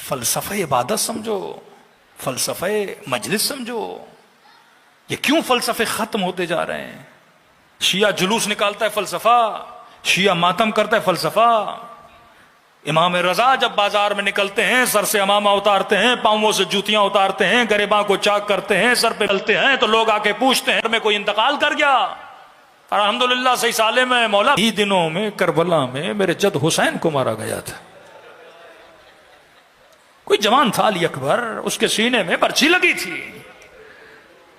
فلسفہ عبادت سمجھو، فلسفہ مجلس سمجھو. یہ کیوں فلسفے ختم ہوتے جا رہے ہیں؟ شیعہ جلوس نکالتا ہے فلسفہ، شیعہ ماتم کرتا ہے فلسفہ. امام رضا جب بازار میں نکلتے ہیں سر سے امامہ اتارتے ہیں، پاؤں سے جوتیاں اتارتے ہیں، گریباں کو چاک کرتے ہیں، سر پہ ڈلتے ہیں تو لوگ آ کے پوچھتے ہیں میں کوئی انتقال کر گیا؟ اور الحمدللہ صحیح سالم ہے مولا. ہی دنوں میں کربلا میں میرے جد حسین کو مارا گیا تھا. کوئی جوان تھا علی اکبر، اس کے سینے میں پرچی لگی تھی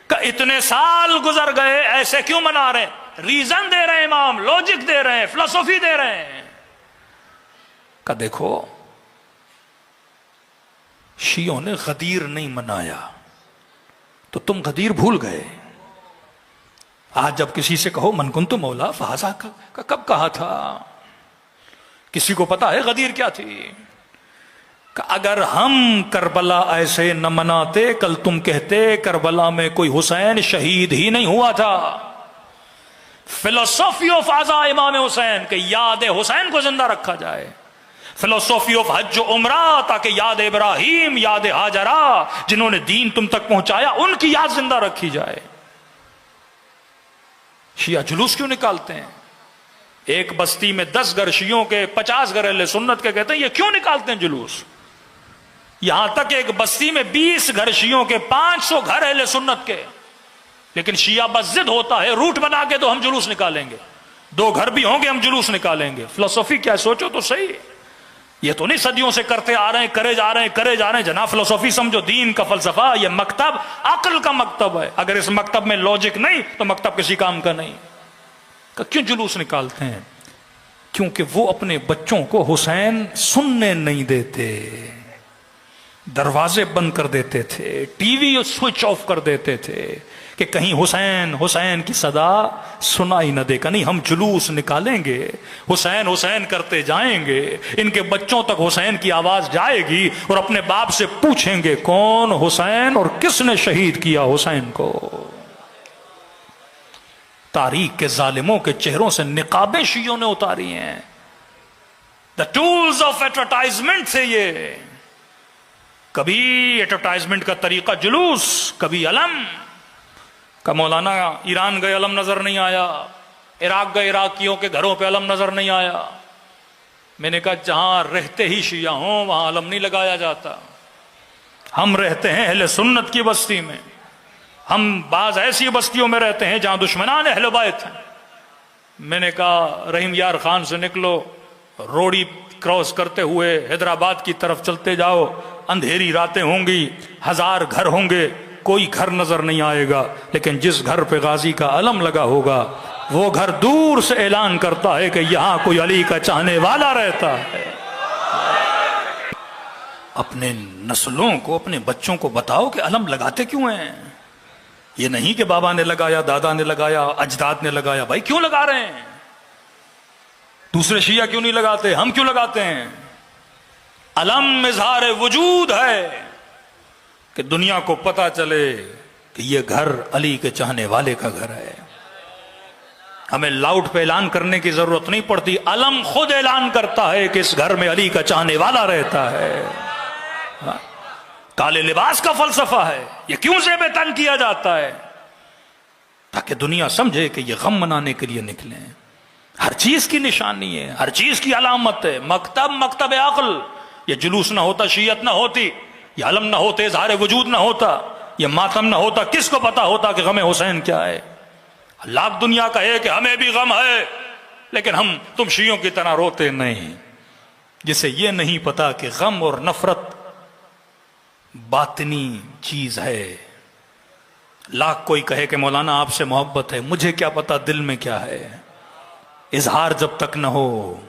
کہ اتنے سال گزر گئے ایسے کیوں منا رہے ہیں؟ ریزن دے رہے ہیں امام، لوجک دے رہے ہیں، فلسفی دے رہے ہیں کہ دیکھو شیعوں نے غدیر نہیں منایا تو تم غدیر بھول گئے. آج جب کسی سے کہو من کنت مولا فہذا کا کب کہا تھا؟ کسی کو پتا ہے غدیر کیا تھی؟ کہ اگر ہم کربلا ایسے نہ مناتے کل تم کہتے کربلا میں کوئی حسین شہید ہی نہیں ہوا تھا. فلسفی آف عزا امام حسین کہ یاد حسین کو زندہ رکھا جائے. فلسفی آف حج و عمرہ تاکہ یاد ابراہیم، یاد ہاجرہ جنہوں نے دین تم تک پہنچایا ان کی یاد زندہ رکھی جائے. شیعہ جلوس کیوں نکالتے ہیں؟ ایک بستی میں 10 گھر شیعوں کے، 50 گھر اہل سنت کے. کہتے ہیں یہ کیوں نکالتے ہیں جلوس؟ یہاں تک ایک بستی میں 20 گھر شیعوں کے، 500 گھر اہل سنت کے. لیکن شیعہ بس ضد ہوتا ہے روٹ بنا کے تو ہم جلوس نکالیں گے، 2 گھر بھی ہوں گے ہم جلوس نکالیں گے. فلسفی کیا ہے سوچو تو صحیح. یہ تو نہیں صدیوں سے کرتے آ رہے ہیں، کرے جا رہے ہیں، کرے جا رہے ہیں. جناب فلسفی سمجھو دین کا فلسفہ. یہ مکتب عقل کا مکتب ہے. اگر اس مکتب میں لاجک نہیں تو مکتب کسی کام کا نہیں. کیوں جلوس نکالتے ہیں؟ کیونکہ وہ اپنے بچوں کو حسین سننے نہیں دیتے، دروازے بند کر دیتے تھے، ٹی وی سوئچ آف کر دیتے تھے کہ کہیں حسین حسین کی صدا سنائی نہ دے. کہ نہیں ہم جلوس نکالیں گے، حسین حسین کرتے جائیں گے، ان کے بچوں تک حسین کی آواز جائے گی اور اپنے باپ سے پوچھیں گے کون حسین اور کس نے شہید کیا حسین کو. تاریخ کے ظالموں کے چہروں سے نقابیں شیعوں نے اتاری ہیں. دا ٹولز آف ایڈورٹائزمنٹ تھے یہ. کبھی ایڈورٹائزمنٹ کا طریقہ جلوس، کبھی علم. کہ مولانا ایران گئے علم نظر نہیں آیا، عراق گئے عراقیوں کے گھروں پہ علم نظر نہیں آیا. میں نے کہا جہاں رہتے ہی شیعہ ہوں وہاں علم نہیں لگایا جاتا. ہم رہتے ہیں اہل سنت کی بستی میں، ہم بعض ایسی بستیوں میں رہتے ہیں جہاں دشمنان اہل بیت ہیں. میں نے کہا رحیم یار خان سے نکلو، روڑی کراس کرتے ہوئے حیدرآباد کی طرف چلتے جاؤ، اندھیری راتیں ہوں گی، 1000 گھر ہوں گے، کوئی گھر نظر نہیں آئے گا. لیکن جس گھر پہ غازی کا علم لگا ہوگا وہ گھر دور سے اعلان کرتا ہے کہ یہاں کوئی علی کا چاہنے والا رہتا ہے. اپنے نسلوں کو، اپنے بچوں کو بتاؤ کہ علم لگاتے کیوں ہیں. یہ نہیں کہ بابا نے لگایا، دادا نے لگایا، اجداد نے لگایا. بھائی کیوں لگا رہے ہیں؟ دوسرے شیعہ کیوں نہیں لگاتے؟ ہم کیوں لگاتے ہیں؟ علم اظہار وجود ہے کہ دنیا کو پتا چلے کہ یہ گھر علی کے چاہنے والے کا گھر ہے. ہمیں لاؤڈ پہ اعلان کرنے کی ضرورت نہیں پڑتی. علم خود اعلان کرتا ہے کہ اس گھر میں علی کا چاہنے والا رہتا ہے. کالے لباس کا فلسفہ ہے. یہ کیوں زیب تن کیا جاتا ہے؟ تاکہ دنیا سمجھے کہ یہ غم منانے کے لیے نکلے ہیں. ہر چیز کی نشانی ہے، ہر چیز کی علامت ہے. مکتب عقل. یہ جلوس نہ ہوتا، شیعت نہ ہوتی، یہ علم نہ ہوتے، اظہار وجود نہ ہوتا، یہ ماتم نہ ہوتا، کس کو پتا ہوتا کہ غم حسین کیا ہے؟ لاکھ دنیا کا ہے کہ ہمیں بھی غم ہے، لیکن ہم تم شیعوں کی طرح روتے نہیں. جسے یہ نہیں پتا کہ غم اور نفرت باطنی چیز ہے. لاکھ کوئی کہے کہ مولانا آپ سے محبت ہے، مجھے کیا پتا دل میں کیا ہے. اظہار جب تک نہ ہو.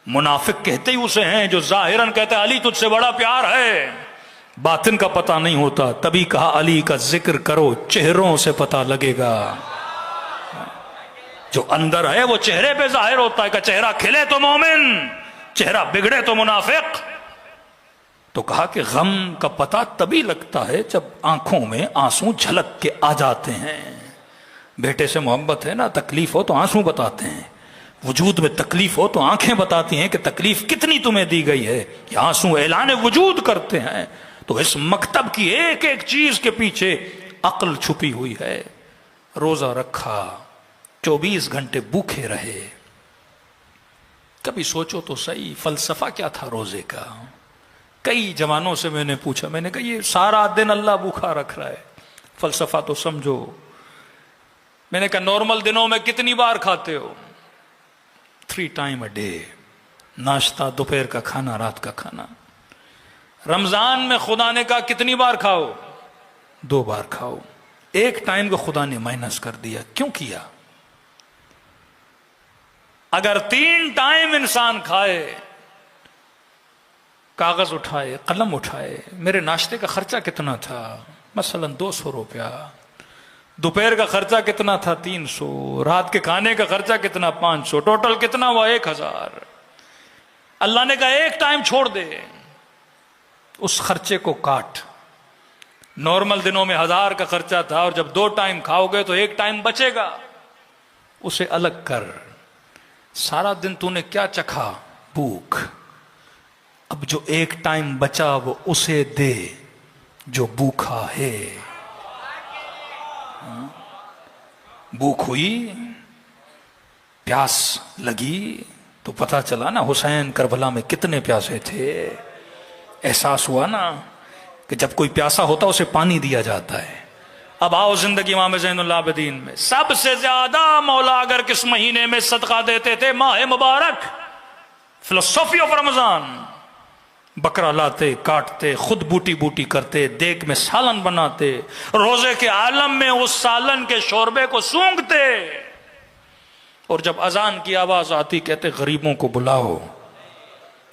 منافق کہتے ہی اسے ہیں جو ظاہراً کہتے ہیں علی تجھ سے بڑا پیار ہے، باطن کا پتہ نہیں ہوتا. تبھی کہا علی کا ذکر کرو چہروں سے پتہ لگے گا. جو اندر ہے وہ چہرے پہ ظاہر ہوتا ہے. کہ چہرہ کھلے تو مومن، چہرہ بگڑے تو منافق. تو کہا کہ غم کا پتہ تبھی لگتا ہے جب آنکھوں میں آنسو جھلک کے آ جاتے ہیں. بیٹے سے محبت ہے نا، تکلیف ہو تو آنسو بتاتے ہیں. وجود میں تکلیف ہو تو آنکھیں بتاتی ہیں کہ تکلیف کتنی تمہیں دی گئی ہے، یہ آنسو اعلان وجود کرتے ہیں۔ تو اس مکتب کی ایک ایک چیز کے پیچھے عقل چھپی ہوئی ہے۔ روزہ رکھا، 24 گھنٹے بھوکے رہے۔ کبھی سوچو تو صحیح، فلسفہ کیا تھا روزے کا؟ کئی جوانوں سے میں نے پوچھا، میں نے کہا یہ سارا دن اللہ بھوکا رکھ رہا ہے، فلسفہ تو سمجھو۔ میں نے کہا نارمل دنوں میں کتنی بار کھاتے ہو؟ 3 ٹائم اے ڈے، ناشتہ، دوپہر کا کھانا، رات کا کھانا۔ رمضان میں خدا نے کہا کتنی بار کھاؤ؟ 2 بار کھاؤ۔ 1 ٹائم کو خدا نے مائنس کر دیا، کیوں کیا؟ اگر 3 ٹائم انسان کھائے، کاغذ اٹھائے، قلم اٹھائے، میرے ناشتے کا خرچہ کتنا تھا؟ مثلا 200 روپیہ، دوپہر کا خرچہ کتنا تھا؟ 300، رات کے کھانے کا خرچہ کتنا؟ 500، ٹوٹل کتنا ہوا؟ 1000۔ اللہ نے کہا 1 ٹائم چھوڑ دے، اس خرچے کو کاٹ۔ نارمل دنوں میں 1000 کا خرچہ تھا، اور جب 2 ٹائم کھاؤ گے تو 1 ٹائم بچے گا، اسے الگ کر۔ سارا دن تو نے کیا چکھا؟ بھوک۔ اب جو 1 ٹائم بچا وہ اسے دے جو بھوکا ہے۔ بھوک ہوئی، پیاس لگی، تو پتہ چلا نا حسین کربلا میں کتنے پیاسے تھے۔ احساس ہوا نا کہ جب کوئی پیاسا ہوتا اسے پانی دیا جاتا ہے۔ اب آؤ زندگی امام زین العابدین میں، سب سے زیادہ مولا اگر کس مہینے میں صدقہ دیتے تھے؟ ماہ مبارک، فلسفی آف رمضان۔ بکرا لاتے، کاٹتے، خود بوٹی بوٹی کرتے، دیگ میں سالن بناتے، روزے کے عالم میں اس سالن کے شوربے کو سونگھتے، اور جب اذان کی آواز آتی کہتے غریبوں کو بلاؤ،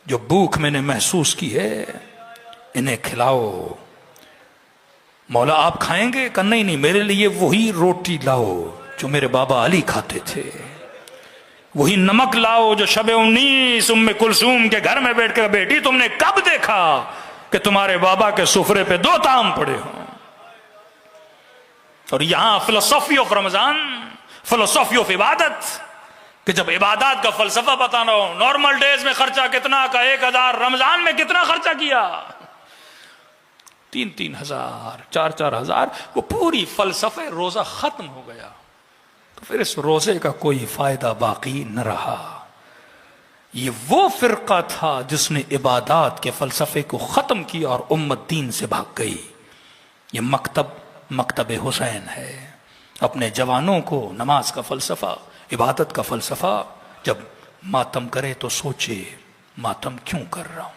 جو بھوک میں نے محسوس کی ہے انہیں کھلاؤ۔ مولا آپ کھائیں گے؟ کہ نہیں نہیں، میرے لیے وہی روٹی لاؤ جو میرے بابا علی کھاتے تھے، وہی نمک لاؤ جو شب 19 ام کلثوم کے گھر میں بیٹھ کر، بیٹی تم نے کب دیکھا کہ تمہارے بابا کے سفرے پہ 2 طعام پڑے ہوں؟ اور یہاں فلسفی آف رمضان، فلسفی آف عبادت، کہ جب عبادات کا فلسفہ بتانا ہو، نارمل ڈیز میں خرچہ کتنا کا 1000، رمضان میں کتنا خرچہ کیا؟ 3 ہزار، 4 ہزار۔ وہ پوری فلسفہ روزہ ختم ہو گیا، تو پھر اس روزے کا کوئی فائدہ باقی نہ رہا۔ یہ وہ فرقہ تھا جس نے عبادات کے فلسفے کو ختم کیا اور امت دین سے بھاگ گئی۔ یہ مکتب حسین ہے۔ اپنے جوانوں کو نماز کا فلسفہ، عبادت کا فلسفہ، جب ماتم کرے تو سوچے ماتم کیوں کر رہا ہوں۔